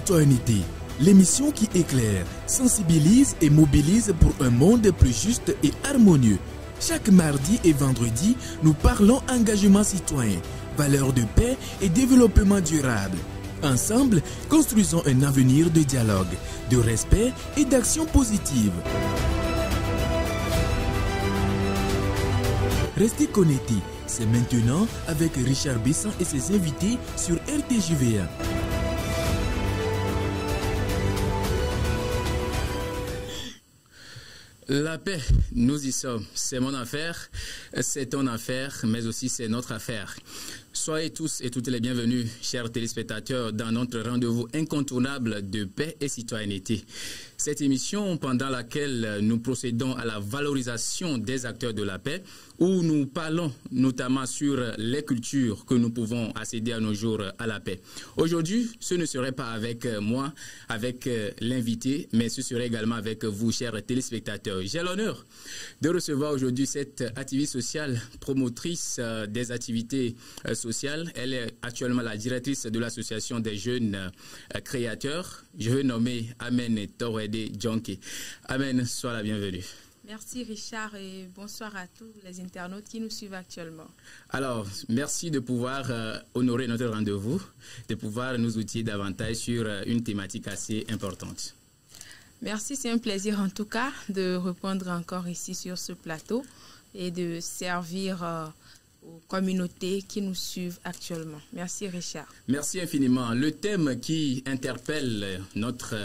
Citoyenneté, l'émission qui éclaire, sensibilise et mobilise pour un monde plus juste et harmonieux. Chaque mardi et vendredi, nous parlons engagement citoyen, valeurs de paix et développement durable. Ensemble, construisons un avenir de dialogue, de respect et d'action positive. Restez connectés, c'est maintenant avec Richard Besson et ses invités sur RTJVA. La paix, nous y sommes. C'est mon affaire, c'est ton affaire, mais aussi c'est notre affaire. Soyez tous et toutes les bienvenus, chers téléspectateurs, dans notre rendez-vous incontournable de paix et citoyenneté. Cette émission, pendant laquelle nous procédons à la valorisation des acteurs de la paix, où nous parlons notamment sur les cultures que nous pouvons accéder à nos jours à la paix. Aujourd'hui, ce ne serait pas avec moi, avec l'invité, mais ce serait également avec vous, chers téléspectateurs. J'ai l'honneur de recevoir aujourd'hui cette activiste sociale, promotrice des activités sociales. Elle est actuellement la directrice de l'association des jeunes créateurs. Je veux nommer Amen Torwede Djonké. Amen, sois la bienvenue. Merci Richard et bonsoir à tous les internautes qui nous suivent actuellement. Alors, merci de pouvoir honorer notre rendez-vous, de pouvoir nous outiller davantage sur une thématique assez importante. Merci, c'est un plaisir en tout cas de répondre encore ici sur ce plateau et de servir aux communautés qui nous suivent actuellement. Merci Richard. Merci infiniment. Le thème qui interpelle notre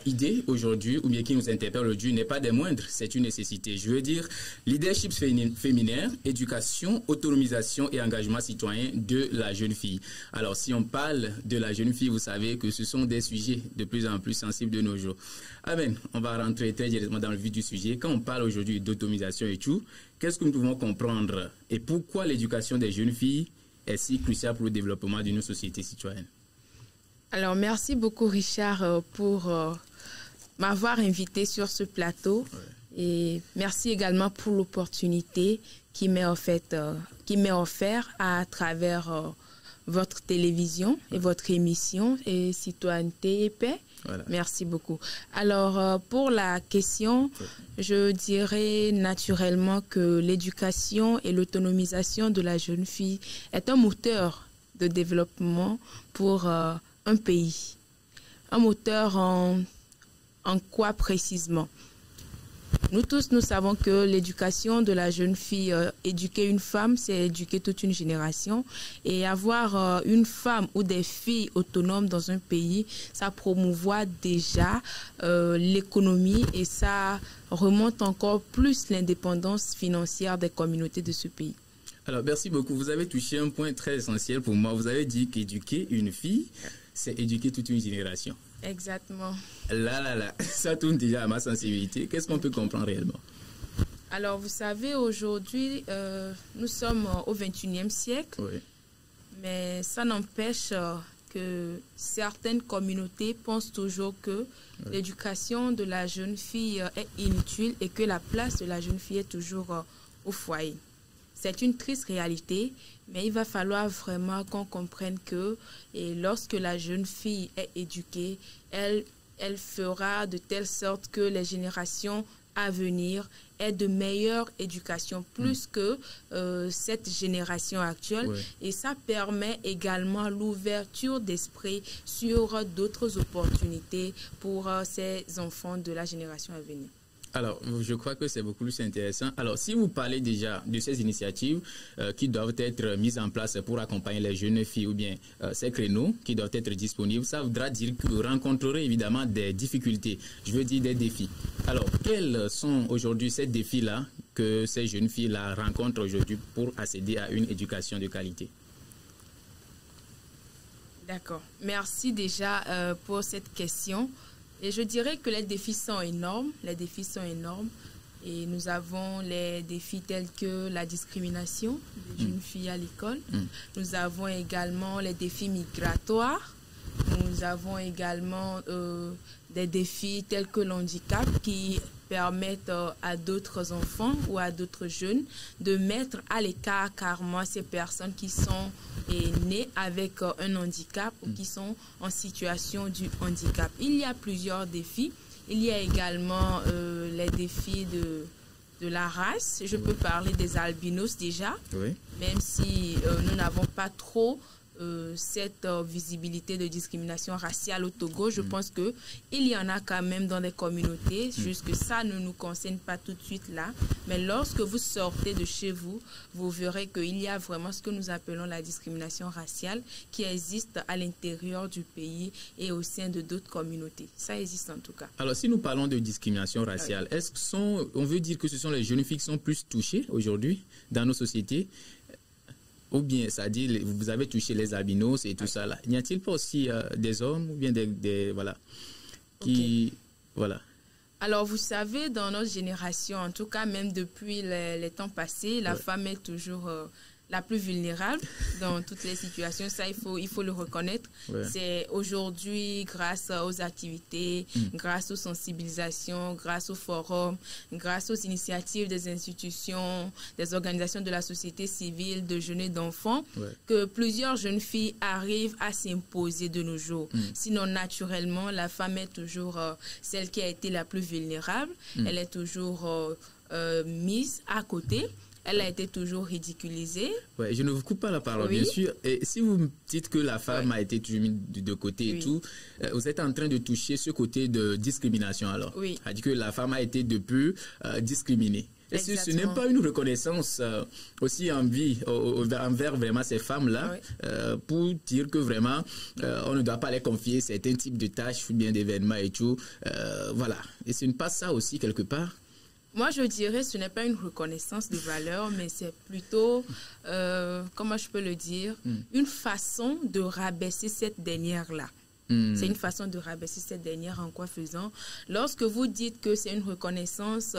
idée aujourd'hui, ou bien qui nous interpelle aujourd'hui, n'est pas des moindres, c'est une nécessité. Je veux dire, leadership féminin, éducation, autonomisation et engagement citoyen de la jeune fille. Alors, si on parle de la jeune fille, vous savez que ce sont des sujets de plus en plus sensibles de nos jours. Amen, on va rentrer très directement dans le vif du sujet. Quand on parle aujourd'hui d'autonomisation et tout, qu'est-ce que nous pouvons comprendre et pourquoi l'éducation des jeunes filles est si cruciale pour le développement d'une société citoyenne? Alors, merci beaucoup Richard pour m'avoir invité sur ce plateau. Ouais. Et merci également pour l'opportunité qui m'est offerte à travers votre télévision et votre émission et Citoyenneté et Paix. Voilà. Merci beaucoup. Alors, pour la question, je dirais naturellement que l'éducation et l'autonomisation de la jeune fille est un moteur de développement pour un pays. Un moteur en quoi précisément? Nous tous, nous savons que l'éducation de la jeune fille, éduquer une femme, c'est éduquer toute une génération. Et avoir une femme ou des filles autonomes dans un pays, ça promouvoit déjà l'économie et ça remonte encore plus l'indépendance financière des communautés de ce pays. Alors, merci beaucoup. Vous avez touché un point très essentiel pour moi. Vous avez dit qu'éduquer une fille, c'est éduquer toute une génération. Exactement. Là, ça tourne déjà à ma sensibilité. Qu'est-ce qu'on peut comprendre réellement? Alors, vous savez, aujourd'hui, nous sommes au 21e siècle, oui. Mais ça n'empêche que certaines communautés pensent toujours que oui. L'éducation de la jeune fille est inutile et que la place de la jeune fille est toujours au foyer. C'est une triste réalité, mais il va falloir vraiment qu'on comprenne que lorsque la jeune fille est éduquée, elle fera de telle sorte que les générations à venir aient de meilleure éducation, plus que cette génération actuelle. Oui. Et ça permet également l'ouverture d'esprit sur d'autres opportunités pour ces enfants de la génération à venir. Alors, je crois que c'est beaucoup plus intéressant. Alors, si vous parlez déjà de ces initiatives qui doivent être mises en place pour accompagner les jeunes filles ou bien ces créneaux qui doivent être disponibles, ça voudra dire que vous rencontrerez évidemment des difficultés, je veux dire des défis. Alors, quels sont aujourd'hui ces défis-là que ces jeunes filles-là rencontrent aujourd'hui pour accéder à une éducation de qualité? D'accord. Merci déjà pour cette question. Et je dirais que les défis sont énormes. Et nous avons les défis tels que la discrimination des jeunes filles à l'école. Nous avons également les défis migratoires. Nous avons également des défis tels que l'handicap qui permettent à d'autres enfants ou à d'autres jeunes de mettre à l'écart carrément ces personnes qui sont nées avec un handicap ou qui sont en situation du handicap. Il y a plusieurs défis. Il y a également les défis de la race. Je peux parler des albinos déjà, même si nous n'avons pas trop cette visibilité de discrimination raciale au Togo. Je pense qu'il y en a quand même dans des communautés, juste que ça ne nous concerne pas tout de suite là. Mais lorsque vous sortez de chez vous, vous verrez qu'il y a vraiment ce que nous appelons la discrimination raciale qui existe à l'intérieur du pays et au sein de d'autres communautés. Ça existe en tout cas. Alors, si nous parlons de discrimination raciale, est-ce que on veut dire que ce sont les jeunes filles qui sont plus touchées aujourd'hui dans nos sociétés? Ou bien, ça dit, vous avez touché les albinos et tout ça là. N'y a-t-il pas aussi des hommes ou bien voilà, qui... Voilà. Alors, vous savez, dans notre génération, en tout cas, même depuis les temps passés, la femme est toujours la plus vulnérable dans toutes les situations. Ça, il faut le reconnaître. C'est aujourd'hui, grâce aux activités, grâce aux sensibilisations, grâce aux forums, grâce aux initiatives des institutions, des organisations de la société civile, de jeunes et d'enfants, que plusieurs jeunes filles arrivent à s'imposer de nos jours. Sinon, naturellement, la femme est toujours celle qui a été la plus vulnérable. Elle est toujours mise à côté. Elle a été toujours ridiculisée. Ouais, je ne vous coupe pas la parole, bien sûr. Et si vous me dites que la femme a été toujours mise de côté et tout, vous êtes en train de toucher ce côté de discrimination alors. C'est-à-dire que la femme a été depuis discriminée. Est-ce que ce n'est pas une reconnaissance aussi envers vraiment ces femmes-là pour dire que vraiment on ne doit pas les confier certains types de tâches ou bien d'événements et tout. Voilà. Et ce n'est pas ça aussi quelque part? Moi, je dirais que ce n'est pas une reconnaissance de valeur, mais c'est plutôt, comment je peux le dire, une façon de rabaisser cette dernière-là. C'est une façon de rabaisser cette dernière en quoi faisant. Lorsque vous dites que c'est une reconnaissance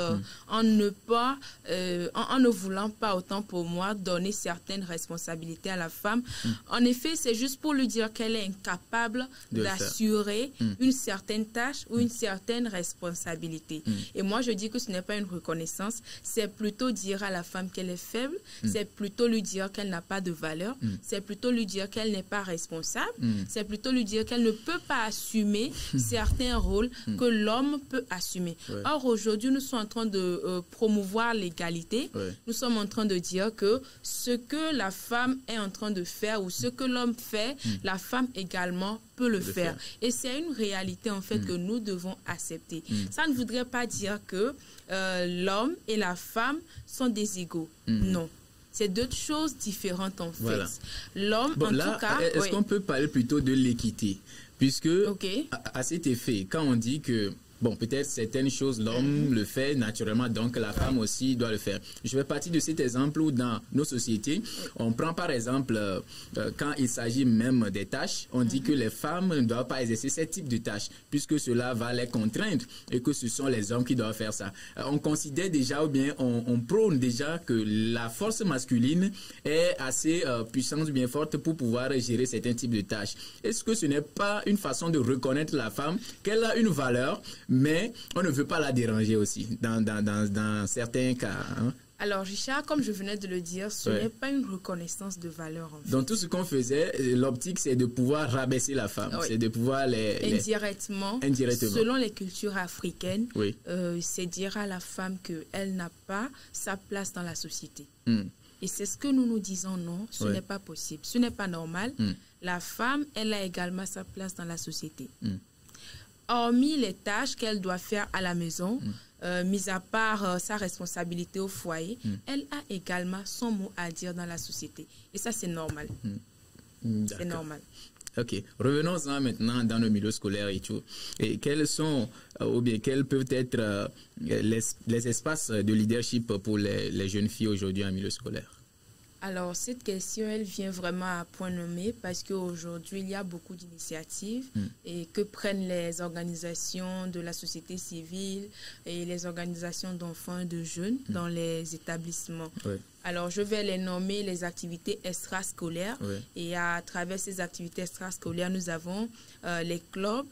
en ne voulant pas, autant pour moi, donner certaines responsabilités à la femme, en effet, c'est juste pour lui dire qu'elle est incapable d'assurer une certaine tâche ou une certaine responsabilité. Et moi, je dis que ce n'est pas une reconnaissance, c'est plutôt dire à la femme qu'elle est faible, c'est plutôt lui dire qu'elle n'a pas de valeur, c'est plutôt lui dire qu'elle n'est pas responsable, c'est plutôt lui dire qu'elle ne peut pas assumer certains rôles que l'homme peut assumer. Or, aujourd'hui, nous sommes en train de promouvoir l'égalité. Nous sommes en train de dire que ce que la femme est en train de faire ou ce que l'homme fait, la femme également peut le faire. Et c'est une réalité, en fait, que nous devons accepter. Ça ne voudrait pas dire que l'homme et la femme sont des égaux. Non. C'est deux choses différentes, en fait. L'homme, en tout cas... Est-ce qu'on peut parler plutôt de l'équité? Puisque, à cet effet, quand on dit que, bon, peut-être certaines choses, l'homme le fait naturellement, donc la femme aussi doit le faire. Je vais partir de cet exemple où dans nos sociétés, on prend par exemple, quand il s'agit même des tâches, on dit que les femmes ne doivent pas exercer ce type de tâches, puisque cela va les contraindre et que ce sont les hommes qui doivent faire ça. On considère déjà, ou bien on prône déjà que la force masculine est assez puissante ou bien forte pour pouvoir gérer certains types de tâches. Est-ce que ce n'est pas une façon de reconnaître la femme, qu'elle a une valeur, mais on ne veut pas la déranger aussi, dans certains cas. Alors, Richard, comme je venais de le dire, ce n'est pas une reconnaissance de valeur. En fait. Donc, tout ce qu'on faisait, l'optique, c'est de pouvoir rabaisser la femme. C'est de pouvoir Indirectement, selon les cultures africaines, c'est dire à la femme qu'elle n'a pas sa place dans la société. Et c'est ce que nous nous disons, non, ce n'est pas possible, ce n'est pas normal. La femme, elle a également sa place dans la société. Hormis les tâches qu'elle doit faire à la maison, mis à part sa responsabilité au foyer, elle a également son mot à dire dans la société. Et ça, c'est normal. C'est normal. Ok, revenons-en maintenant dans le milieu scolaire et tout. Et quels sont, ou bien quels peuvent être les espaces de leadership pour les jeunes filles aujourd'hui en milieu scolaire? Alors, cette question, elle vient vraiment à point nommé parce qu'aujourd'hui, il y a beaucoup d'initiatives et que prennent les organisations de la société civile et les organisations d'enfants et de jeunes dans les établissements. Alors, je vais les nommer les activités extrascolaires. Et à travers ces activités extrascolaires, nous avons les clubs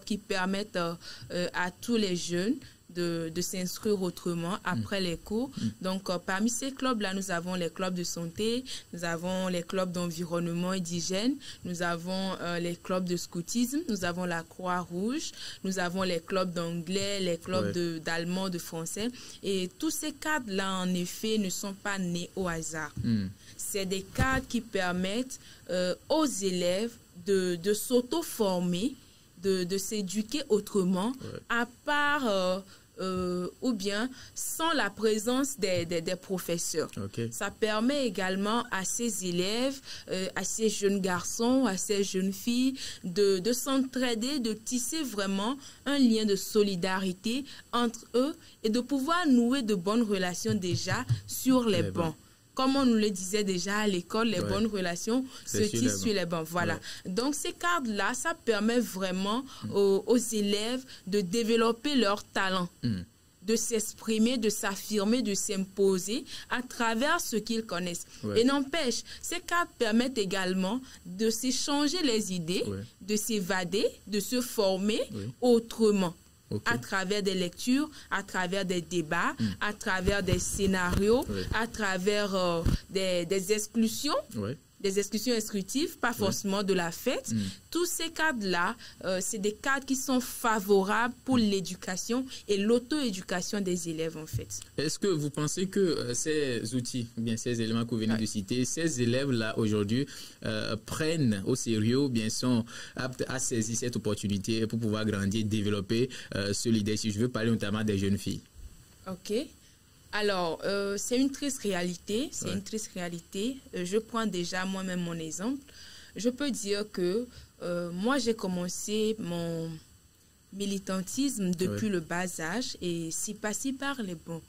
qui permettent à tous les jeunes de s'instruire autrement après les cours. Donc, parmi ces clubs-là, nous avons les clubs de santé, nous avons les clubs d'environnement et d'hygiène, nous avons les clubs de scoutisme, nous avons la Croix-Rouge, nous avons les clubs d'anglais, les clubs d'allemand, de français. Et tous ces cadres-là, en effet, ne sont pas nés au hasard. C'est des cadres qui permettent aux élèves de s'auto-former, de s'éduquer autrement, à part ou bien sans la présence des professeurs. Ça permet également à ces élèves, à ces jeunes garçons, à ces jeunes filles de s'entraider, de tisser vraiment un lien de solidarité entre eux et de pouvoir nouer de bonnes relations déjà sur les bancs. Comme on nous le disait déjà à l'école, les bonnes relations se tissent sur les bancs. Voilà. Donc, ces cadres-là, ça permet vraiment aux élèves de développer leur talent, de s'exprimer, de s'affirmer, de s'imposer à travers ce qu'ils connaissent. Et n'empêche, ces cadres permettent également de s'échanger les idées, de s'évader, de se former autrement. À travers des lectures, à travers des débats, à travers des scénarios, à travers des exclusions, des exclusions instructives, pas forcément de la fête. Tous ces cadres-là, c'est des cadres qui sont favorables pour l'éducation et l'auto-éducation des élèves, en fait. Est-ce que vous pensez que ces outils, bien ces éléments que vous venez de citer, ces élèves-là, aujourd'hui, prennent au sérieux ou bien sont aptes à saisir cette opportunité pour pouvoir grandir, développer ce leadership? Je veux parler notamment des jeunes filles. OK. Alors, c'est une triste réalité. C'est une triste réalité. Je prends déjà moi-même mon exemple. Je peux dire que moi, j'ai commencé mon militantisme depuis le bas âge et si par les bons.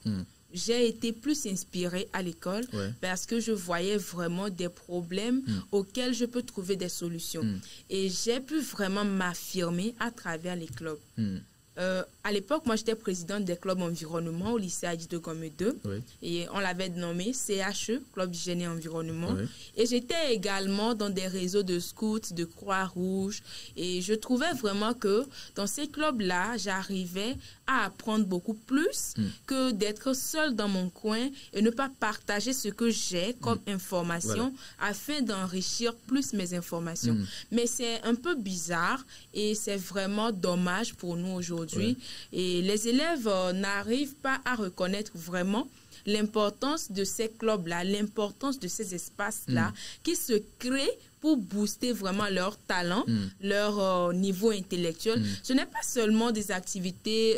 J'ai été plus inspirée à l'école parce que je voyais vraiment des problèmes auxquels je peux trouver des solutions. Et j'ai pu vraiment m'affirmer à travers les clubs. À l'époque, moi, j'étais présidente des clubs environnement au lycée Adi de Gomé 2. Et on l'avait nommé CHE, Club d'hygiène et environnement. Et j'étais également dans des réseaux de scouts, de Croix-Rouge. Et je trouvais vraiment que dans ces clubs-là, j'arrivais à apprendre beaucoup plus que d'être seule dans mon coin et ne pas partager ce que j'ai comme information afin d'enrichir plus mes informations. Mais c'est un peu bizarre et c'est vraiment dommage pour nous aujourd'hui. Et les élèves n'arrivent pas à reconnaître vraiment l'importance de ces clubs-là, l'importance de ces espaces-là qui se créent pour booster vraiment leur talent, leur niveau intellectuel. Ce n'est pas seulement des activités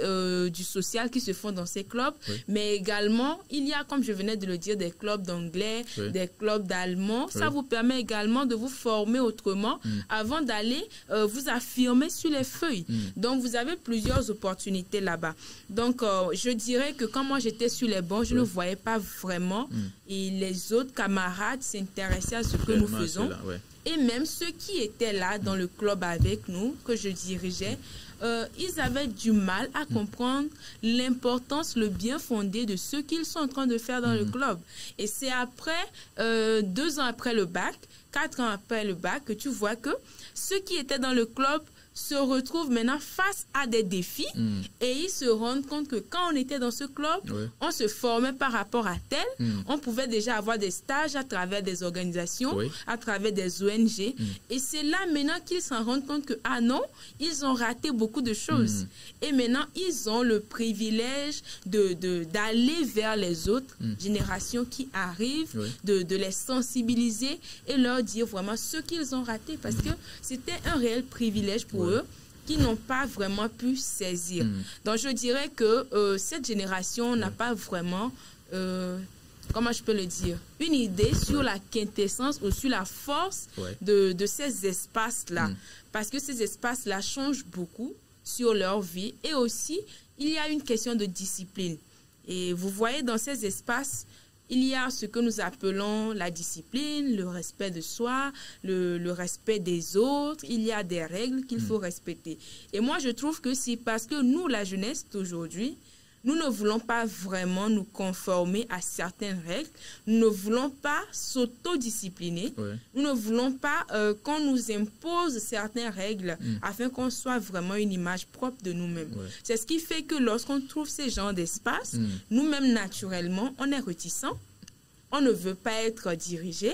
du social qui se font dans ces clubs, mais également, il y a, comme je venais de le dire, des clubs d'anglais, des clubs d'allemand. Ça vous permet également de vous former autrement avant d'aller vous affirmer sur les feuilles. Donc, vous avez plusieurs opportunités là-bas. Donc, je dirais que quand moi j'étais sur les bancs, je ne voyais pas vraiment et les autres camarades s'intéressaient à ce que nous faisons. Et même ceux qui étaient là dans le club avec nous, que je dirigeais, ils avaient du mal à comprendre l'importance, le bien fondé de ce qu'ils sont en train de faire dans le club. Et c'est après, 2 ans après le bac, 4 ans après le bac, que tu vois que ceux qui étaient dans le club se retrouvent maintenant face à des défis et ils se rendent compte que quand on était dans ce club, on se formait par rapport à tel, on pouvait déjà avoir des stages à travers des organisations, à travers des ONG et c'est là maintenant qu'ils s'en rendent compte que ah non, ils ont raté beaucoup de choses et maintenant ils ont le privilège d'aller vers les autres générations qui arrivent, de les sensibiliser et leur dire vraiment ce qu'ils ont raté parce que c'était un réel privilège pour eux qui n'ont pas vraiment pu saisir. Donc, je dirais que cette génération n'a pas vraiment, comment je peux le dire, une idée sur la quintessence ou sur la force de ces espaces-là. Parce que ces espaces-là changent beaucoup sur leur vie et aussi, il y a une question de discipline. Et vous voyez, dans ces espaces, il y a ce que nous appelons la discipline, le respect de soi, le respect des autres. Il y a des règles qu'il faut respecter. Et moi, je trouve que c'est parce que nous, la jeunesse d'aujourd'hui, Nous ne voulons pas vraiment nous conformer à certaines règles. Nous ne voulons pas s'autodiscipliner. Nous ne voulons pas qu'on nous impose certaines règles afin qu'on soit vraiment une image propre de nous-mêmes. C'est ce qui fait que lorsqu'on trouve ces genres d'espace, nous-mêmes naturellement, on est réticents. On ne veut pas être dirigé.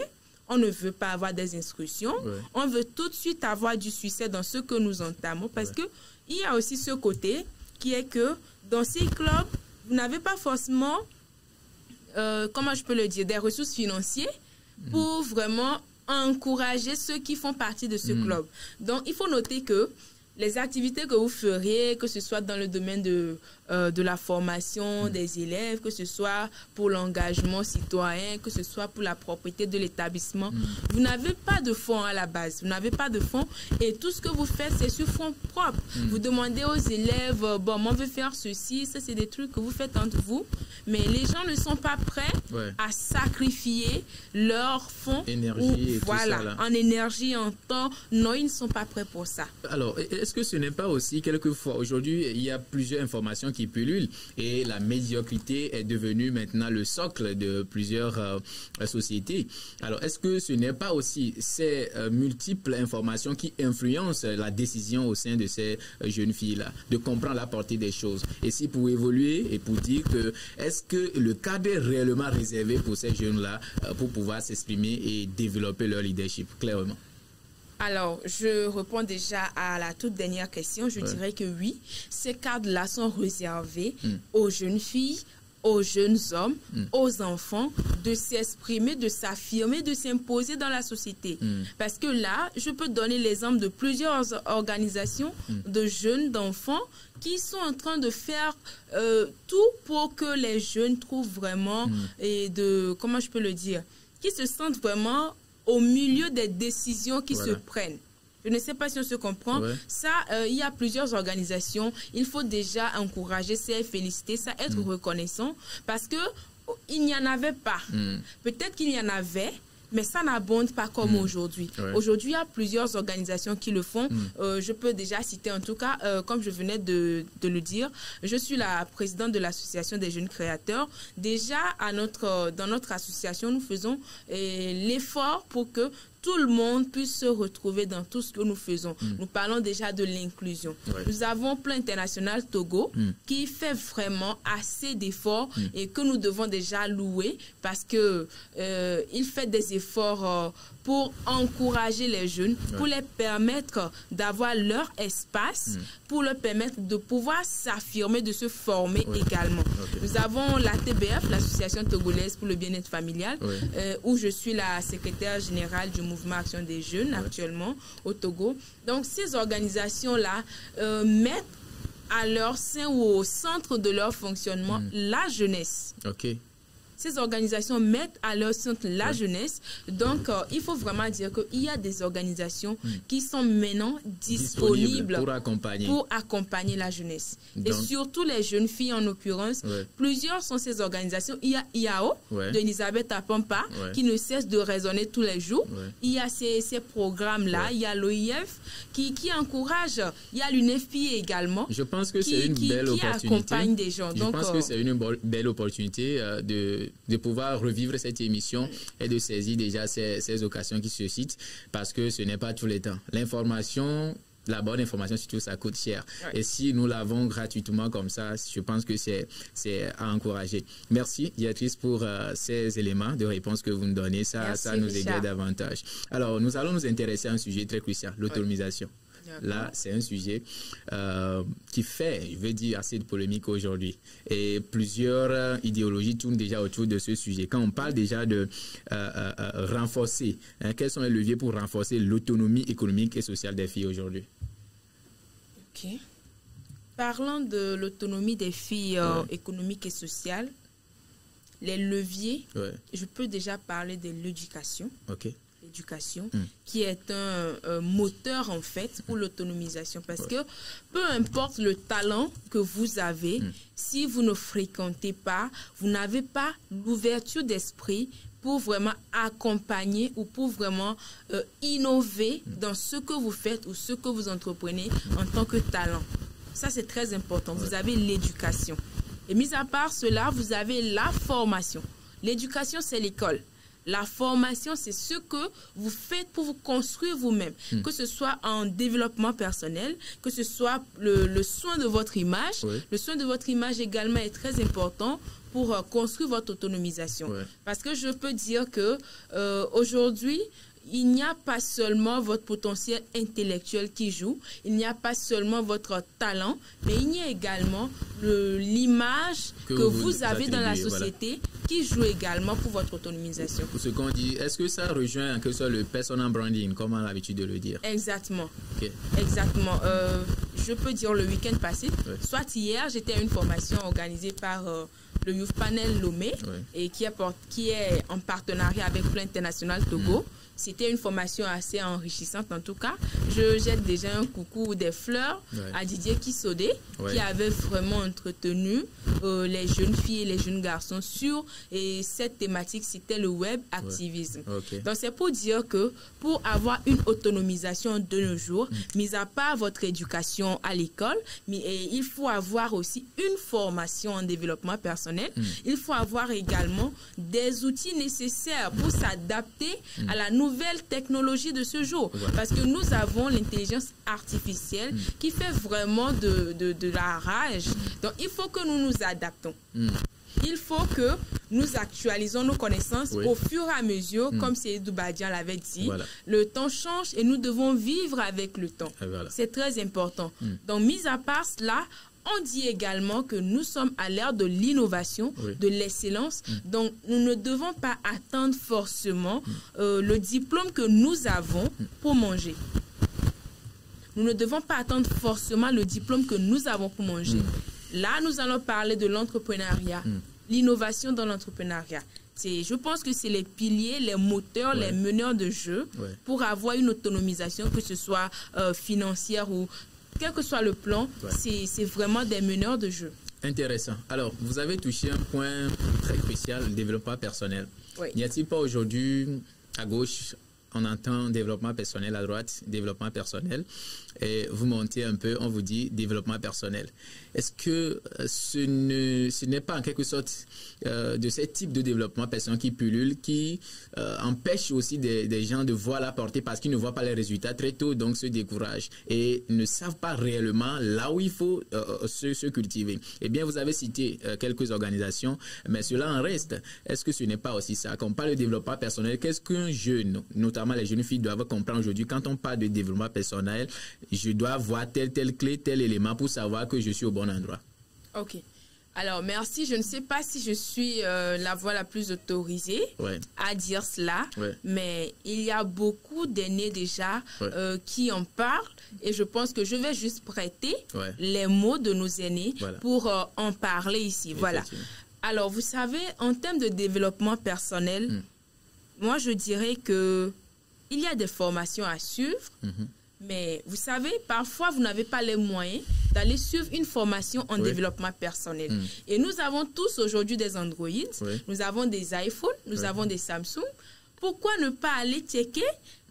On ne veut pas avoir des instructions. On veut tout de suite avoir du succès dans ce que nous entamons parce que il y a aussi ce côté qui est que dans ces clubs, vous n'avez pas forcément, comment je peux le dire, des ressources financières pour vraiment encourager ceux qui font partie de ce club. Donc, il faut noter que les activités que vous feriez, que ce soit dans le domaine de la formation des élèves, que ce soit pour l'engagement citoyen, que ce soit pour la propriété de l'établissement, vous n'avez pas de fonds à la base. Vous n'avez pas de fonds et tout ce que vous faites, c'est sur fonds propres. Vous demandez aux élèves, bon, moi, on veut faire ceci, ça, c'est des trucs que vous faites entre vous, mais les gens ne sont pas prêts à sacrifier leurs fonds. Énergie et voilà, tout ça, là. En énergie, en temps. Non, ils ne sont pas prêts pour ça. Alors, est-ce que ce n'est pas aussi quelquefois, aujourd'hui, il y a plusieurs informations qui pullulent et la médiocrité est devenue maintenant le socle de plusieurs sociétés. Alors, est-ce que ce n'est pas aussi ces multiples informations qui influencent la décision au sein de ces jeunes filles-là, de comprendre la portée des choses? Et si pour évoluer et pour dire que, est-ce que le cadre est réellement réservé pour ces jeunes-là pour pouvoir s'exprimer et développer leur leadership, clairement? Alors, je réponds déjà à la toute dernière question. Je dirais que oui, ces cadres-là sont réservés aux jeunes filles, aux jeunes hommes, aux enfants, de s'exprimer, de s'affirmer, de s'imposer dans la société. Parce que là, je peux donner l'exemple de plusieurs organisations de jeunes, d'enfants, qui sont en train de faire tout pour que les jeunes trouvent vraiment, comment je peux le dire, qui se sentent vraiment au milieu des décisions qui se prennent. Je ne sais pas si on se comprend. Ça, il y a plusieurs organisations. Il faut déjà encourager, féliciter, ça, être reconnaissant parce que il n'y en avait pas. Peut-être qu'il y en avait, mais ça n'abonde pas comme aujourd'hui. Aujourd'hui, il y a plusieurs organisations qui le font. Je peux déjà citer, en tout cas, comme je venais de le dire, je suis la présidente de l'association des jeunes créateurs. Déjà, dans notre association, nous faisons l'effort pour que tout le monde puisse se retrouver dans tout ce que nous faisons. Nous parlons déjà de l'inclusion. Nous avons Plan International Togo qui fait vraiment assez d'efforts et que nous devons déjà louer parce que il fait des efforts pour encourager les jeunes, pour les permettre d'avoir leur espace, pour leur permettre de pouvoir s'affirmer, de se former également. Nous avons la TBF, l'Association togolaise pour le bien-être familial, où je suis la secrétaire générale du mouvement Action des jeunes actuellement au Togo. Donc ces organisations-là mettent à leur sein ou au centre de leur fonctionnement la jeunesse. Ces organisations mettent à leur centre la jeunesse. Donc, il faut vraiment dire qu'il y a des organisations qui sont maintenant disponibles pour accompagner la jeunesse. Donc, et surtout les jeunes filles, en l'occurrence, plusieurs sont ces organisations. Il y a IAO d'Elisabeth Apampa qui ne cesse de résonner tous les jours. Il y a ces programmes-là. Il y a l'OIF qui encourage. Il y a l'UNFPI également. Je pense que c'est une belle opportunité. Qui accompagne des gens. Je pense que c'est une belle opportunité de pouvoir revivre cette émission et de saisir déjà ces occasions qui se citent parce que ce n'est pas tous les temps. L'information, la bonne information, surtout, ça coûte cher. Et si nous l'avons gratuitement comme ça, je pense que c'est à encourager. Merci, Béatrice, pour ces éléments de réponse que vous nous donnez. Ça nous aide davantage. Alors, nous allons nous intéresser à un sujet très crucial, l'autonomisation. Là, c'est un sujet qui fait, je veux dire, assez de polémique aujourd'hui. Et plusieurs idéologies tournent déjà autour de ce sujet. Quand on parle déjà de renforcer, quels sont les leviers pour renforcer l'autonomie économique et sociale des filles aujourd'hui? Parlant de l'autonomie des filles économiques et sociales, les leviers, je peux déjà parler de l'éducation. L'éducation, qui est un moteur en fait pour l'autonomisation parce que peu importe le talent que vous avez, si vous ne fréquentez pas, vous n'avez pas l'ouverture d'esprit pour vraiment accompagner ou pour vraiment innover dans ce que vous faites ou ce que vous entreprenez en tant que talent. Ça, c'est très important. Vous avez l'éducation. Et mis à part cela, vous avez la formation. L'éducation, c'est l'école. La formation, c'est ce que vous faites pour vous construire vous-même, que ce soit en développement personnel, que ce soit le soin de votre image. Oui. Le soin de votre image également est très important pour construire votre autonomisation. Oui. Parce que je peux dire que aujourd'hui, il n'y a pas seulement votre potentiel intellectuel qui joue, il n'y a pas seulement votre talent, mais il y a également l'image que vous avez dans la société, voilà, qui joue également pour votre autonomisation. Pour ce qu'on dit, est-ce que ça rejoint en quelque sorte le personal branding, comme on a l'habitude de le dire? Exactement. Okay. Exactement. Je peux dire le week-end passé, ouais, soit hier, j'étais à une formation organisée par le Youth Panel Lomé, ouais, et qui est en partenariat avec Plan International Togo. C'était une formation assez enrichissante en tout cas. Je jette déjà un coucou ou des fleurs, ouais, à Didier Kissodé, ouais, qui avait vraiment entretenu les jeunes filles et les jeunes garçons sur cette thématique, c'était le web activisme. Ouais. Okay. Donc c'est pour dire que pour avoir une autonomisation de nos jours, mis à part votre éducation à l'école, il faut avoir aussi une formation en développement personnel. Il faut avoir également des outils nécessaires pour s'adapter à la nouvelle technologie de ce jour. Ouais. Parce que nous avons l'intelligence artificielle qui fait vraiment de la rage. Donc, il faut que nous nous adaptons. Il faut que nous actualisons nos connaissances, oui, au fur et à mesure, comme Seydou Badian l'avait dit. Voilà. Le temps change et nous devons vivre avec le temps. Voilà. C'est très important. Donc, mis à part cela, on dit également que nous sommes à l'ère de l'innovation, oui, de l'excellence. Donc, nous ne devons pas attendre forcément le diplôme que nous avons pour manger. Nous ne devons pas attendre forcément le diplôme que nous avons pour manger. Là, nous allons parler de l'entrepreneuriat, l'innovation dans l'entrepreneuriat. Je pense que c'est les piliers, les moteurs, ouais, les meneurs de jeu, ouais, pour avoir une autonomisation, que ce soit financière ou quel que soit le plan, ouais, c'est vraiment des meneurs de jeu. Intéressant. Alors, vous avez touché un point très crucial, le développement personnel. Oui. N'y a-t-il pas aujourd'hui, à gauche, on entend développement personnel, à droite, développement personnel, et vous montez un peu, on vous dit développement personnel. Est-ce que ce n'est pas en quelque sorte de ce type de développement personnel qui pullule, qui empêche aussi des gens de voir la portée parce qu'ils ne voient pas les résultats très tôt, donc se découragent et ne savent pas réellement là où il faut se cultiver? Eh bien, vous avez cité quelques organisations, mais cela en reste. Est-ce que ce n'est pas aussi ça? Quand on parle de développement personnel, qu'est-ce qu'un jeune, notamment les jeunes filles, doivent comprendre aujourd'hui? Quand on parle de développement personnel, je dois avoir telle clé, tel élément pour savoir que je suis au bon endroit. Ok. Alors, merci. Je ne sais pas si je suis la voix la plus autorisée, ouais, à dire cela, ouais, mais il y a beaucoup d'aînés déjà, ouais, qui en parlent et je pense que je vais juste prêter, ouais, les mots de nos aînés, voilà, pour en parler ici. Voilà. Alors, vous savez, en termes de développement personnel, moi, je dirais que il y a des formations à suivre, mais vous savez, parfois, vous n'avez pas les moyens d'aller suivre une formation en, oui, développement personnel. Et nous avons tous aujourd'hui des Android, oui, nous avons des iPhones, nous, oui, avons des Samsung. Pourquoi ne pas aller checker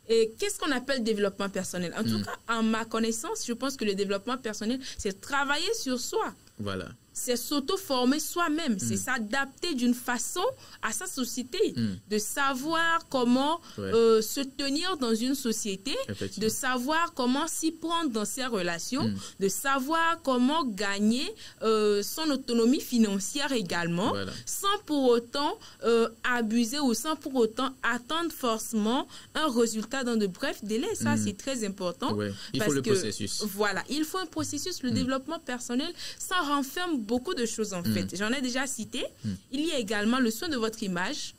qu'est-ce qu'on appelle développement personnel? En tout cas, en ma connaissance, je pense que le développement personnel, c'est travailler sur soi. Voilà. C'est s'auto-former soi-même, c'est s'adapter d'une façon à sa société, de savoir comment, ouais, se tenir dans une société, de savoir comment s'y prendre dans ses relations, de savoir comment gagner son autonomie financière également, voilà, sans pour autant abuser ou sans pour autant attendre forcément un résultat dans de brefs délais. Ça, c'est très important. Ouais. Il faut le processus. Voilà, il faut un processus. Le développement personnel, ça renferme beaucoup de choses en fait. J'en ai déjà cité. Il y a également le soin de votre image.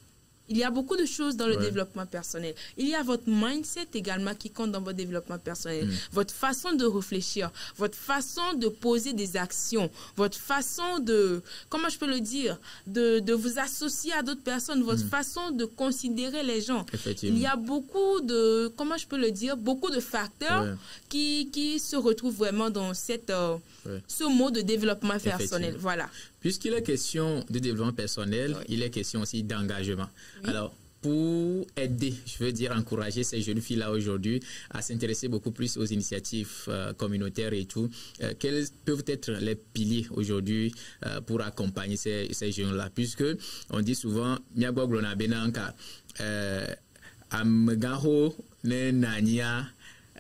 Il y a beaucoup de choses dans le, ouais, développement personnel. Il y a votre mindset également qui compte dans votre développement personnel. Votre façon de réfléchir, votre façon de poser des actions, votre façon de, comment je peux le dire, de vous associer à d'autres personnes, votre façon de considérer les gens. Il y a beaucoup de, comment je peux le dire, beaucoup de facteurs, ouais, qui se retrouvent vraiment dans cette, ouais, ce mot de développement personnel. Voilà. Puisqu'il est question de développement personnel, oui, il est question aussi d'engagement. Oui. Alors, pour aider, je veux dire encourager ces jeunes filles-là aujourd'hui à s'intéresser beaucoup plus aux initiatives communautaires et tout, quels peuvent être les piliers aujourd'hui pour accompagner ces jeunes-là, puisque on dit souvent Miagwa Glona Benanka Amgaho ne Nania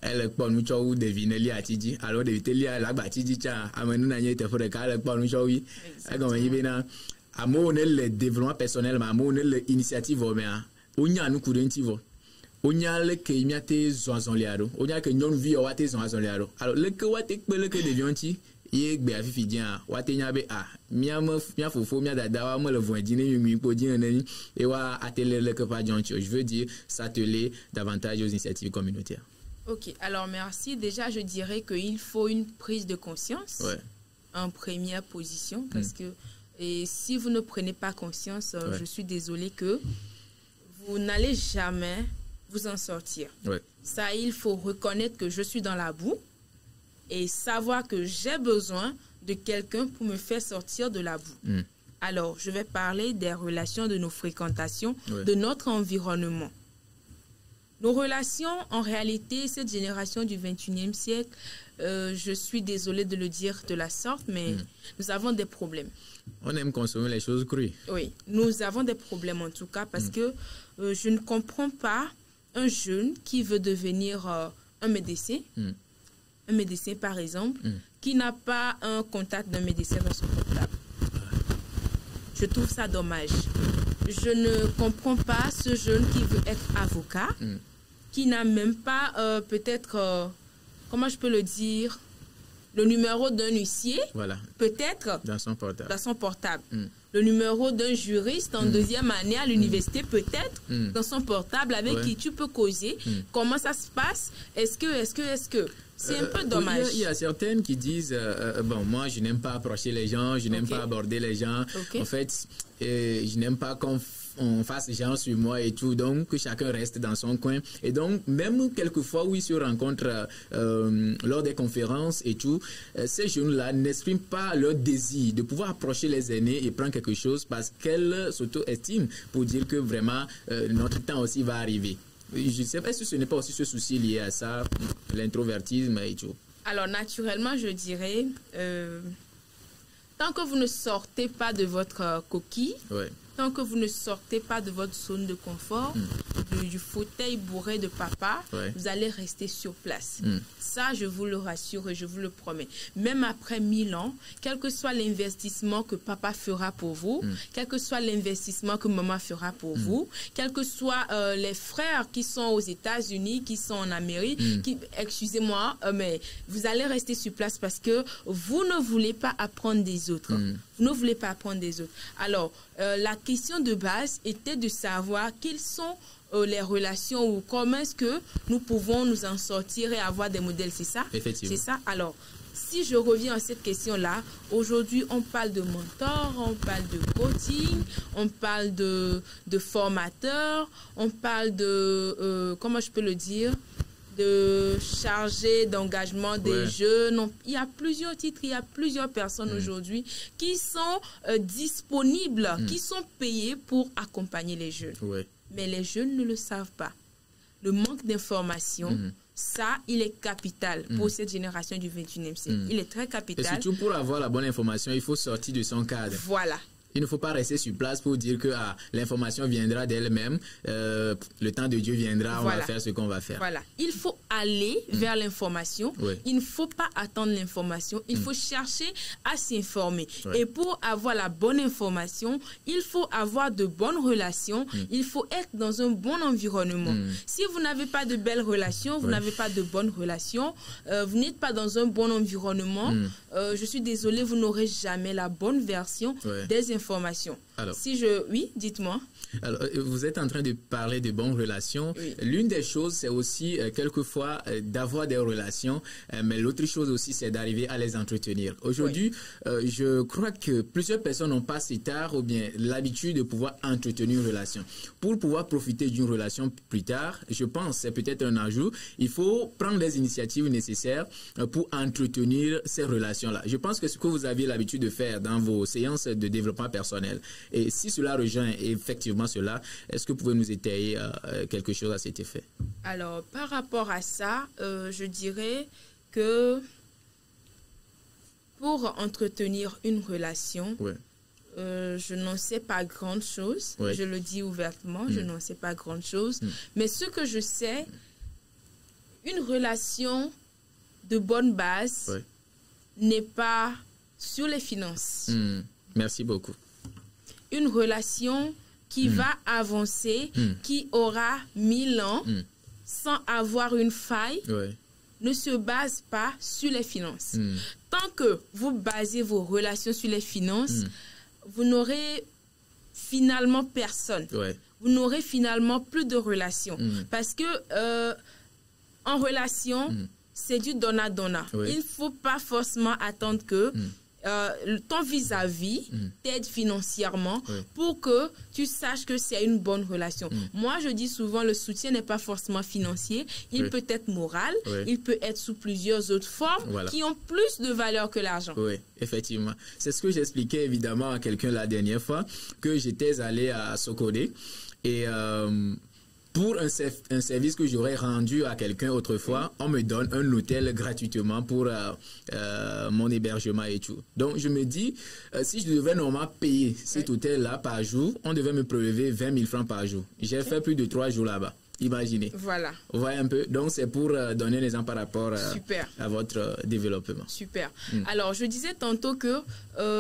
elle kpɔ nutsɔwu ɖevi ne lia atidzi alo ɖevi te lia le agba atidzi tsa ame nu nanyi teƒe ɖeka le kpɔ nutsɔwu egɔme yi bena amewo ne le développement personnel ma amewo ne le initiative mea wonya nuku ɖe ŋuti vɔ wonya leke miate zɔ azɔlia ɖo wonya ke nyɔnuvi woate zɔ azɔlia ɖo alo leke woate kpe leke ɖeviwo ŋuti ye gbea fifi dzia woate nya be mia fofo mia dada wa me le vɔe dzi ne nyuie kpo dzi ne et wa atele leke pa dzɔ ŋuti je veux dire s'atteler davantage aux initiatives communautaires. Ok, alors merci. Déjà, je dirais qu'il faut une prise de conscience en première position parce que et si vous ne prenez pas conscience, je suis désolée que vous n'allez jamais vous en sortir. Ça, il faut reconnaître que je suis dans la boue et savoir que j'ai besoin de quelqu'un pour me faire sortir de la boue. Alors, je vais parler des relations, de nos fréquentations, de notre environnement. Nos relations, en réalité, cette génération du 21e siècle, je suis désolée de le dire de la sorte, mais nous avons des problèmes. On aime consommer les choses crues. Oui, nous avons des problèmes en tout cas parce que je ne comprends pas un jeune qui veut devenir un médecin par exemple, qui n'a pas un contact d'un médecin dans son portable. Je trouve ça dommage. Je ne comprends pas ce jeune qui veut être avocat, qui n'a même pas peut-être, comment je peux le dire, le numéro d'un huissier, peut-être dans son portable. Le numéro d'un juriste en deuxième année à l'université, peut-être dans son portable, avec qui tu peux causer. Comment ça se passe? Est-ce que c'est un peu dommage. Il y a certaines qui disent bon, moi je n'aime pas approcher les gens, je n'aime pas aborder les gens. En fait, je n'aime pas qu'on fasse genre sur moi et tout, donc que chacun reste dans son coin. Et donc, même quelquefois où ils se rencontrent lors des conférences et tout, ces jeunes-là n'expriment pas leur désir de pouvoir approcher les aînés et prendre quelque chose parce qu'elles s'auto-estiment pour dire que vraiment notre temps aussi va arriver. Je ne sais pas si ce n'est pas aussi ce souci lié à ça, l'introvertisme et tout. Alors, naturellement, je dirais, tant que vous ne sortez pas de votre coquille, tant que vous ne sortez pas de votre zone de confort, du fauteuil bourré de papa, vous allez rester sur place. Ça, je vous le rassure et je vous le promets. Même après 1000 ans, quel que soit l'investissement que papa fera pour vous, quel que soit l'investissement que maman fera pour vous, quels que soient les frères qui sont aux États-Unis, qui sont en Amérique, excusez-moi, mais vous allez rester sur place parce que vous ne voulez pas apprendre des autres. Vous ne voulez pas apprendre des autres. Alors, la question de base était de savoir quelles sont les relations ou comment est-ce que nous pouvons nous en sortir et avoir des modèles, c'est ça? Effectivement. C'est ça. Alors, si je reviens à cette question-là, aujourd'hui, on parle de mentor, on parle de coaching, on parle de formateur, on parle de, comment je peux le dire, de chargé d'engagement des jeunes. Il y a plusieurs titres, il y a plusieurs personnes aujourd'hui qui sont disponibles, qui sont payées pour accompagner les jeunes. Mais les jeunes ne le savent pas. Le manque d'information, ça, il est capital pour cette génération du 21e siècle. Il est très capital. Et surtout pour avoir la bonne information, il faut sortir de son cadre. Voilà. Il ne faut pas rester sur place pour dire que l'information viendra d'elle-même, le temps de Dieu viendra, on va faire ce qu'on va faire. Voilà. Il faut aller vers l'information. Il ne faut pas attendre l'information. Il faut chercher à s'informer. Et pour avoir la bonne information, il faut avoir de bonnes relations. Il faut être dans un bon environnement. Si vous n'avez pas de belles relations, vous n'avez pas de bonnes relations, vous n'êtes pas dans un bon environnement, je suis désolée, vous n'aurez jamais la bonne version des informations. Alors, oui, dites-moi. Alors, vous êtes en train de parler de bonnes relations. L'une des choses, c'est aussi quelquefois d'avoir des relations, mais l'autre chose aussi, c'est d'arriver à les entretenir. Aujourd'hui, je crois que plusieurs personnes n'ont pas si tard ou bien l'habitude de pouvoir entretenir une relation. Pour pouvoir profiter d'une relation plus tard, je pense, c'est peut-être un ajout, il faut prendre les initiatives nécessaires pour entretenir ces relations-là. Je pense que ce que vous aviez l'habitude de faire dans vos séances de développement personnel. Et si cela rejoint effectivement cela, est-ce que vous pouvez nous étayer quelque chose à cet effet? Alors, par rapport à ça, je dirais que pour entretenir une relation, je n'en sais pas grand chose. Je le dis ouvertement, je n'en sais pas grand chose. Mais ce que je sais, une relation de bonne base n'est pas sur les finances. Merci beaucoup. Une relation qui va avancer, qui aura 1000 ans sans avoir une faille, ne se base pas sur les finances. Tant que vous basez vos relations sur les finances, vous n'aurez finalement personne. Vous n'aurez finalement plus de relations. Parce que en relation, c'est du donnant-donnant. Il ne faut pas forcément attendre que ton vis-à-vis t'aide financièrement pour que tu saches que c'est une bonne relation. Moi, je dis souvent, le soutien n'est pas forcément financier. Il peut être moral, il peut être sous plusieurs autres formes qui ont plus de valeur que l'argent. Oui, effectivement. C'est ce que j'expliquais évidemment à quelqu'un la dernière fois, que j'étais allé à Sokodé et pour un service que j'aurais rendu à quelqu'un autrefois, on me donne un hôtel gratuitement pour mon hébergement et tout. Donc, je me dis, si je devais normalement payer cet hôtel-là par jour, on devait me prélever 20 000 francs par jour. J'ai fait plus de 3 jours là-bas. Imaginez. Voilà. Vous voyez un peu. Donc, c'est pour donner un exemple par rapport à votre développement. Super. Alors, je disais tantôt que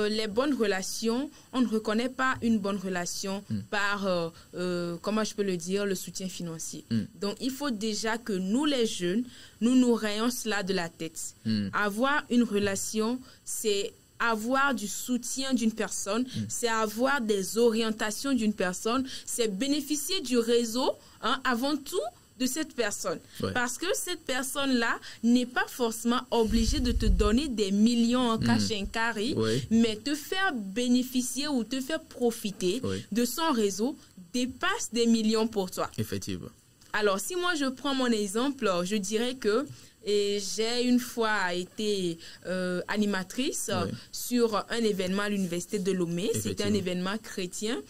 les bonnes relations, on ne reconnaît pas une bonne relation par, comment je peux le dire, le soutien financier. Donc, il faut déjà que nous, les jeunes, nous rayons cela de la tête. Avoir une relation, c'est avoir du soutien d'une personne, c'est avoir des orientations d'une personne, c'est bénéficier du réseau, avant tout, de cette personne. Parce que cette personne-là n'est pas forcément obligée de te donner des millions en cash and carry, mais te faire bénéficier ou te faire profiter de son réseau dépasse des millions pour toi. Effectivement. Alors, si moi je prends mon exemple, je dirais que j'ai une fois été animatrice sur un événement à l'université de Lomé. C'était un événement chrétien.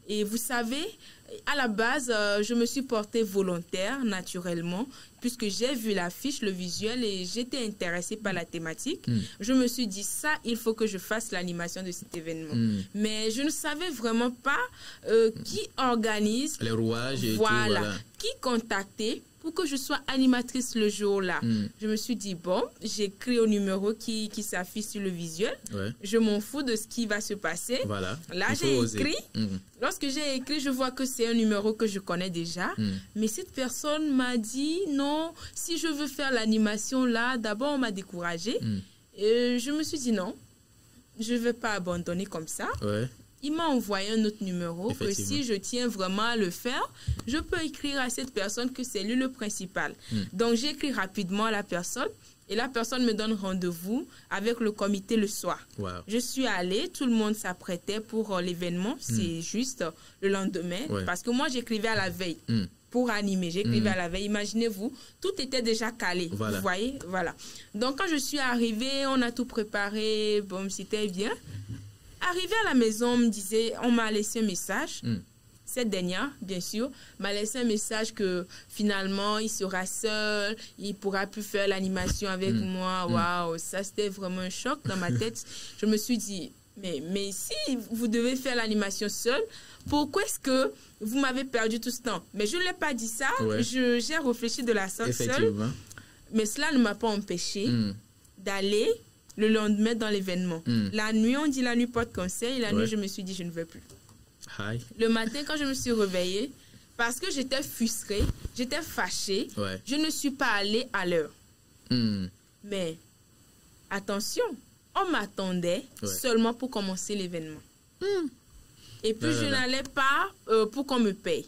Et vous savez, à la base, je me suis portée volontaire naturellement puisque j'ai vu l'affiche, le visuel et j'étais intéressée par la thématique. Je me suis dit, ça, il faut que je fasse l'animation de cet événement. Mais je ne savais vraiment pas qui organise. Les rouages et tout, qui contacter pour que je sois animatrice le jour-là. Je me suis dit, bon, j'écris au numéro qui s'affiche sur le visuel. Je m'en fous de ce qui va se passer. Là, j'ai écrit. Lorsque j'ai écrit, je vois que c'est un numéro que je connais déjà. Mais cette personne m'a dit, non, si je veux faire l'animation là, d'abord, on m'a découragée. Et je me suis dit, non, je ne vais pas abandonner comme ça. Il m'a envoyé un autre numéro que si je tiens vraiment à le faire, je peux écrire à cette personne que c'est lui le principal. Donc, j'écris rapidement à la personne et la personne me donne rendez-vous avec le comité le soir. Je suis allée, tout le monde s'apprêtait pour l'événement, c'est juste le lendemain, parce que moi, j'écrivais à la veille. Pour animer, j'écrivais à la veille. Imaginez-vous, tout était déjà calé. Vous voyez, voilà. Donc, quand je suis arrivée, on a tout préparé. Bon, c'était bien. Arrivé à la maison, on m'a laissé un message. Cette dernière, bien sûr, m'a laissé un message que finalement, il sera seul, il ne pourra plus faire l'animation avec moi. Waouh, ça, c'était vraiment un choc dans ma tête. Je me suis dit, mais si vous devez faire l'animation seul, pourquoi est-ce que vous m'avez perdu tout ce temps? Mais je ne l'ai pas dit ça. J'ai réfléchi de la sorte seule. Mais cela ne m'a pas empêché d'aller le lendemain dans l'événement. La nuit, on dit la nuit porte conseil. La nuit, je me suis dit, je ne veux plus. Le matin, quand je me suis réveillée, parce que j'étais frustrée, j'étais fâchée, je ne suis pas allée à l'heure. Mais attention, on m'attendait seulement pour commencer l'événement. Et puis, je n'allais pas pour qu'on me paye.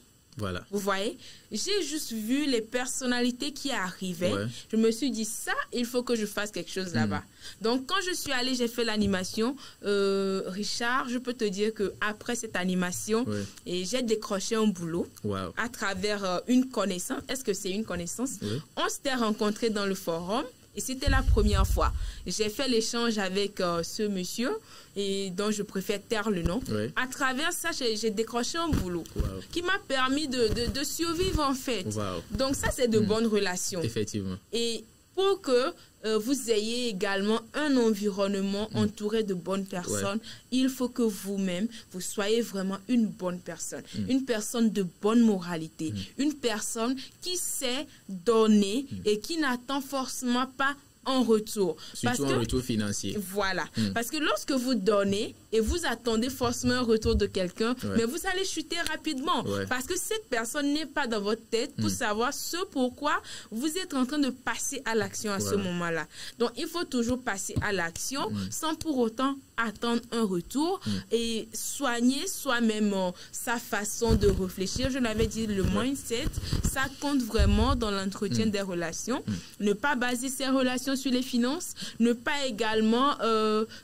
Vous voyez, j'ai juste vu les personnalités qui arrivaient. Je me suis dit, ça, il faut que je fasse quelque chose là-bas. Donc, quand je suis allée, j'ai fait l'animation. Richard, je peux te dire qu'après cette animation, j'ai décroché un boulot à travers une connaissance. Est-ce que c'est une connaissance? On s'était rencontrés dans le forum. Et c'était la première fois. J'ai fait l'échange avec ce monsieur, et dont je préfère taire le nom. Oui. À travers ça, j'ai décroché un boulot qui m'a permis de survivre en fait. Wow. Donc ça, c'est de bonnes relations. Effectivement. Et pour que vous ayez également un environnement entouré de bonnes personnes, il faut que vous-même, vous soyez vraiment une bonne personne. Une personne de bonne moralité. Une personne qui sait donner et qui n'attend forcément pas en retour. Surtout en retour financier. Voilà. Parce que lorsque vous donnez et vous attendez forcément un retour de quelqu'un, mais vous allez chuter rapidement. Parce que cette personne n'est pas dans votre tête pour savoir ce pourquoi vous êtes en train de passer à l'action à ce moment-là. Donc, il faut toujours passer à l'action sans pour autant attendre un retour et soigner soi-même sa façon de réfléchir. Je l'avais dit, le mindset, ça compte vraiment dans l'entretien des relations. Ne pas baser ses relations sur les finances, ne pas également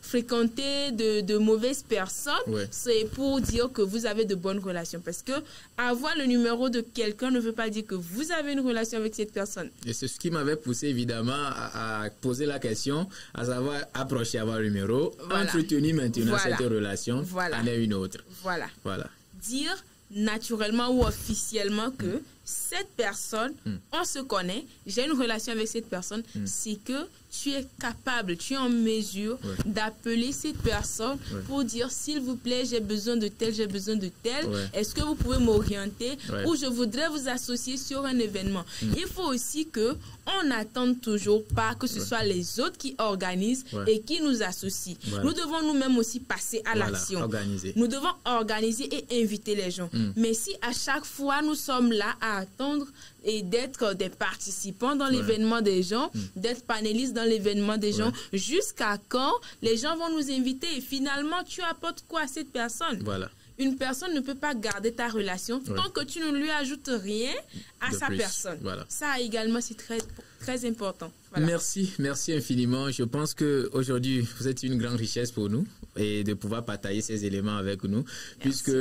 fréquenter de mauvaises personnes. C'est pour dire que vous avez de bonnes relations. Parce que avoir le numéro de quelqu'un ne veut pas dire que vous avez une relation avec cette personne. Et c'est ce qui m'avait poussé évidemment à poser la question, à savoir approcher, avoir le numéro, entretenir maintenant cette relation, en est une autre. Voilà. Dire naturellement ou officiellement que cette personne, on se connaît, j'ai une relation avec cette personne, c'est que tu es capable, tu es en mesure d'appeler cette personne pour dire, s'il vous plaît, j'ai besoin de tel, j'ai besoin de tel, est-ce que vous pouvez m'orienter ou je voudrais vous associer sur un événement. Il faut aussi que on n'attende toujours pas que ce soit les autres qui organisent et qui nous associent. Nous devons nous-mêmes aussi passer à l'action. Nous devons organiser et inviter les gens. Mais si à chaque fois nous sommes là à attendre et d'être des participants dans l'événement des gens, d'être panélistes dans l'événement des gens, jusqu'à quand les gens vont nous inviter et finalement tu apportes quoi à cette personne? Une personne ne peut pas garder ta relation tant que tu ne lui ajoutes rien à sa personne. Ça également, c'est très important. Merci infiniment. Je pense qu'aujourd'hui, vous êtes une grande richesse pour nous et de pouvoir partager ces éléments avec nous. Puisque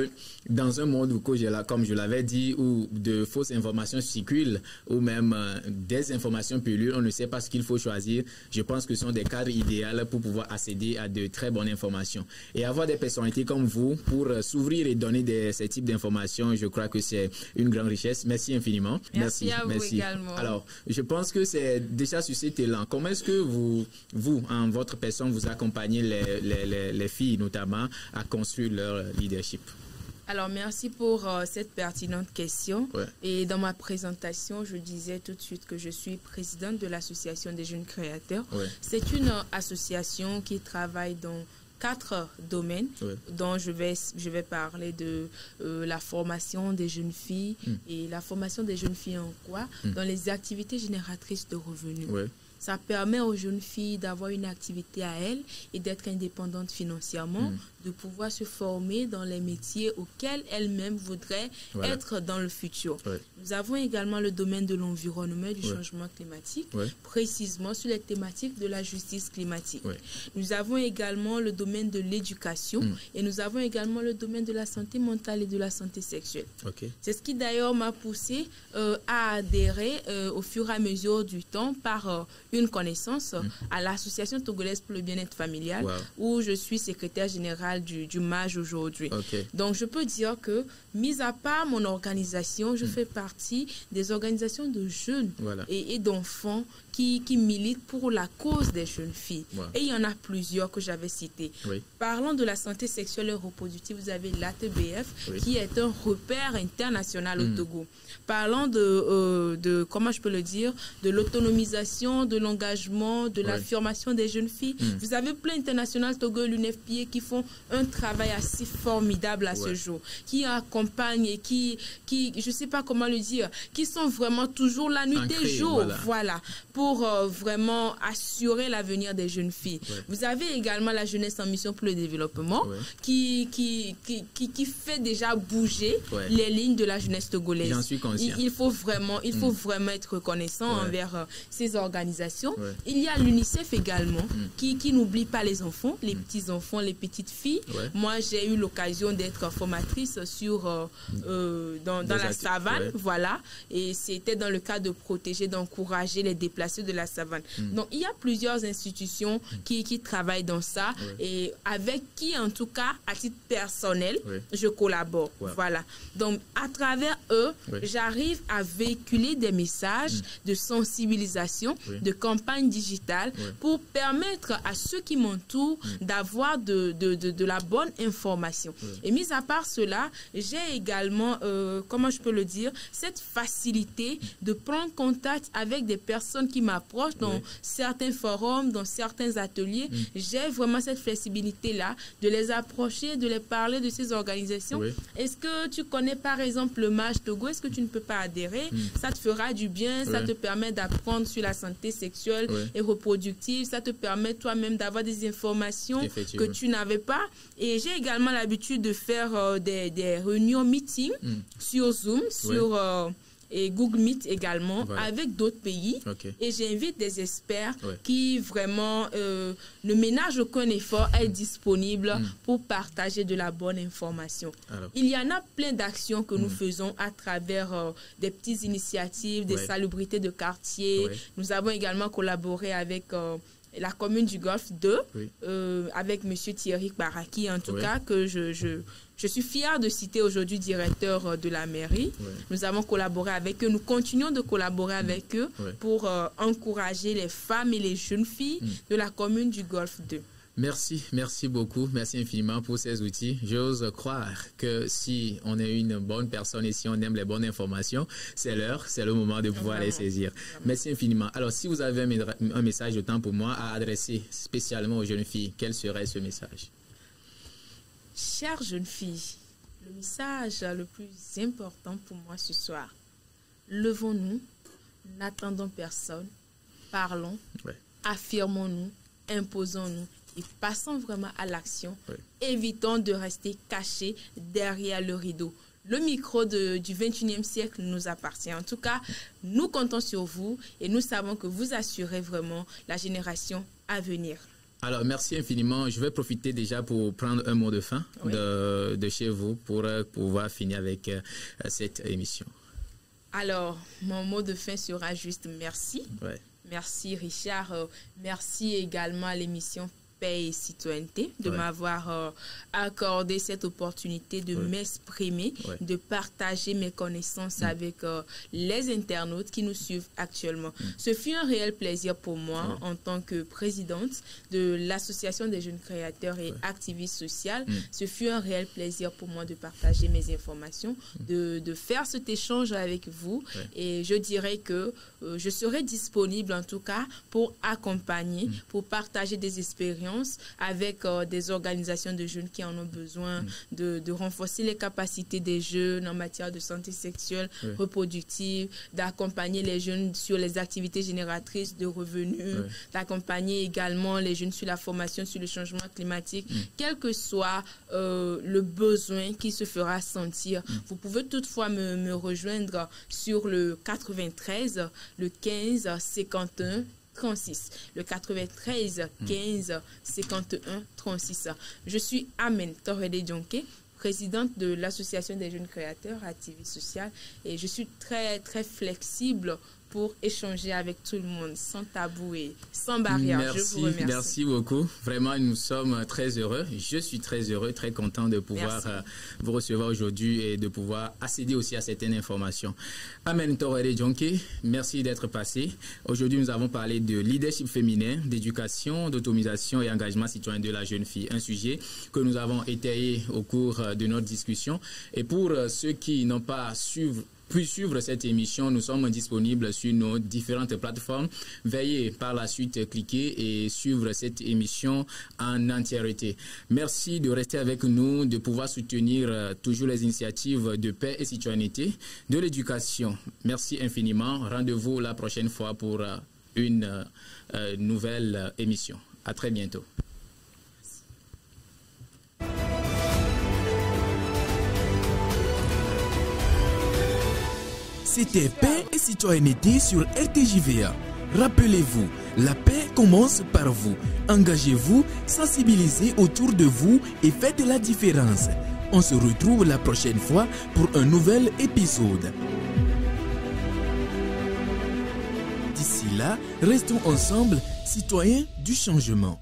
dans un monde où, comme je l'avais dit, où de fausses informations circulent ou même des informations pullulent, on ne sait pas ce qu'il faut choisir. Je pense que ce sont des cadres idéaux pour pouvoir accéder à de très bonnes informations. Et avoir des personnalités comme vous pour s'ouvrir et donner ces types d'informations, je crois que c'est une grande richesse. Merci infiniment. Merci à vous également. Alors, je pense que c'est déjà sur cet élan. Comment est-ce que vous, en votre personne, vous accompagnez les filles notamment à construire leur leadership? Alors, merci pour cette pertinente question. Et dans ma présentation, je disais tout de suite que je suis présidente de l'Association des jeunes créateurs. C'est une association qui travaille dans 4 domaines dont je vais parler de la formation des jeunes filles et la formation des jeunes filles en quoi? Dans les activités génératrices de revenus. Ça permet aux jeunes filles d'avoir une activité à elles et d'être indépendantes financièrement, de pouvoir se former dans les métiers auxquels elles-mêmes voudraient être dans le futur. Nous avons également le domaine de l'environnement et du changement climatique, précisément sur les thématiques de la justice climatique. Nous avons également le domaine de l'éducation et nous avons également le domaine de la santé mentale et de la santé sexuelle. C'est ce qui d'ailleurs m'a poussé à adhérer au fur et à mesure du temps par une connaissance à l'Association togolaise pour le bien-être familial où je suis secrétaire générale du MAJ aujourd'hui. Donc, je peux dire que, mis à part mon organisation, je fais partie des organisations de jeunes et d'enfants qui militent pour la cause des jeunes filles. Et il y en a plusieurs que j'avais citées. Parlons de la santé sexuelle et reproductive, vous avez l'ATBF qui est un repère international au Togo. Parlons de comment je peux le dire, de l'autonomisation, de l'engagement, de l'affirmation des jeunes filles. Vous avez plein international Togo et l'UNFPA qui font un travail assez formidable à ce jour, qui accompagnent et qui je ne sais pas comment le dire, qui sont vraiment toujours la nuit et jour, pour vraiment assurer l'avenir des jeunes filles. Vous avez également la jeunesse en mission pour le développement qui fait déjà bouger les lignes de la jeunesse togolaise. J'en suis conscient. Il faut vraiment être reconnaissant envers ces organisations. Il y a l'UNICEF également qui n'oublie pas les enfants, les petits-enfants, les petites filles filles. Moi, j'ai eu l'occasion d'être formatrice sur, dans la savane. Voilà. Et c'était dans le cadre de protéger, d'encourager les déplacés de la savane. Donc, il y a plusieurs institutions qui travaillent dans ça et avec qui, en tout cas, à titre personnel, je collabore. Voilà. Donc, à travers eux, j'arrive à véhiculer des messages de sensibilisation, de campagne digitale pour permettre à ceux qui m'entourent d'avoir de la bonne information. Et mis à part cela, j'ai également, comment je peux le dire, cette facilité de prendre contact avec des personnes qui m'approchent dans certains forums, dans certains ateliers. J'ai vraiment cette flexibilité-là de les approcher, de les parler de ces organisations. Est-ce que tu connais par exemple le MAJ Togo? Est-ce que tu ne peux pas adhérer? Ça te fera du bien, ça te permet d'apprendre sur la santé sexuelle et reproductive, ça te permet toi-même d'avoir des informations que tu n'avais pas. Et j'ai également l'habitude de faire des réunions meetings sur Zoom, sur et Google Meet également, avec d'autres pays. Et j'invite des experts qui vraiment ne ménagent aucun effort à être disponibles pour partager de la bonne information. Il y en a plein d'actions que nous faisons à travers des petites initiatives, des salubrités de quartier. Nous avons également collaboré avec la commune du Golfe 2, avec M. Thierry Baraki, en tout cas, que je suis fière de citer aujourd'hui, directeur de la mairie. Nous avons collaboré avec eux, nous continuons de collaborer avec eux pour encourager les femmes et les jeunes filles de la commune du Golfe 2. Merci beaucoup, merci infiniment pour ces outils. J'ose croire que si on est une bonne personne et si on aime les bonnes informations, c'est l'heure, c'est le moment de pouvoir les saisir. Merci infiniment. Alors, si vous avez un message de temps pour moi à adresser spécialement aux jeunes filles, quel serait ce message? Chères jeunes filles, le message le plus important pour moi ce soir, levons-nous, n'attendons personne, parlons, affirmons-nous, imposons-nous et passons vraiment à l'action. Évitons de rester cachés derrière le rideau. Le micro du 21e siècle nous appartient. En tout cas, nous comptons sur vous et nous savons que vous assurez vraiment la génération à venir. Alors, merci infiniment. Je vais profiter déjà pour prendre un mot de fin de chez vous pour pouvoir finir avec cette émission. Alors, mon mot de fin sera juste merci. Merci Richard. Merci également à l'émission Paix et Citoyenneté de m'avoir accordé cette opportunité de m'exprimer, de partager mes connaissances avec les internautes qui nous suivent actuellement. Ce fut un réel plaisir pour moi en tant que présidente de l'Association des jeunes créateurs et activistes sociales. Ce fut un réel plaisir pour moi de partager mes informations, de faire cet échange avec vous et je dirais que je serai disponible en tout cas pour accompagner, pour partager des expériences avec des organisations de jeunes qui en ont besoin, de renforcer les capacités des jeunes en matière de santé sexuelle, reproductive, d'accompagner les jeunes sur les activités génératrices de revenus, d'accompagner également les jeunes sur la formation sur le changement climatique, quel que soit le besoin qui se fera sentir. Vous pouvez toutefois me rejoindre sur le 93, le 15 51 36, le 93 15 51 36. Je suis Amen Torede Djonké, présidente de l'Association des jeunes créateurs activistes sociales et je suis très flexible pour échanger avec tout le monde, sans tabou et sans barrière. Je vous remercie. Merci beaucoup. Vraiment, nous sommes très heureux. Je suis très heureux, très content de pouvoir vous recevoir aujourd'hui et de pouvoir accéder aussi à certaines informations. Amen Torede Djonké, merci d'être passé. Aujourd'hui, nous avons parlé de leadership féminin, d'éducation, d'autonomisation et engagement citoyen de la jeune fille. Un sujet que nous avons étayé au cours de notre discussion. Et pour ceux qui n'ont pas pu suivre cette émission, nous sommes disponibles sur nos différentes plateformes. Veuillez par la suite cliquer et suivre cette émission en entièreté. Merci de rester avec nous, de pouvoir soutenir toujours les initiatives de paix et citoyenneté, de l'éducation. Merci infiniment. Rendez-vous la prochaine fois pour une nouvelle émission. À très bientôt. C'était Paix et Citoyenneté sur RTJVA. Rappelez-vous, la paix commence par vous. Engagez-vous, sensibilisez autour de vous et faites la différence. On se retrouve la prochaine fois pour un nouvel épisode. D'ici là, restons ensemble, citoyens du changement.